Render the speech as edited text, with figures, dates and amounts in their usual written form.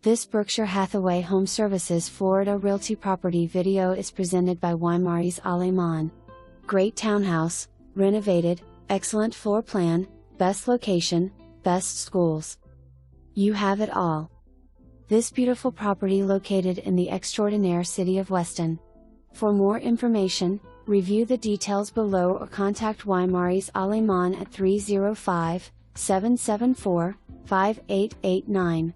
This Berkshire Hathaway HomeServices Florida Realty property video is presented by Ymaris Aleman. Great townhouse, renovated, excellent floor plan, best location, best schools. You have it all. This beautiful property located in the Extraordinaire City of Weston. For more information, review the details below or contact Ymaris Aleman at 305-774-5889.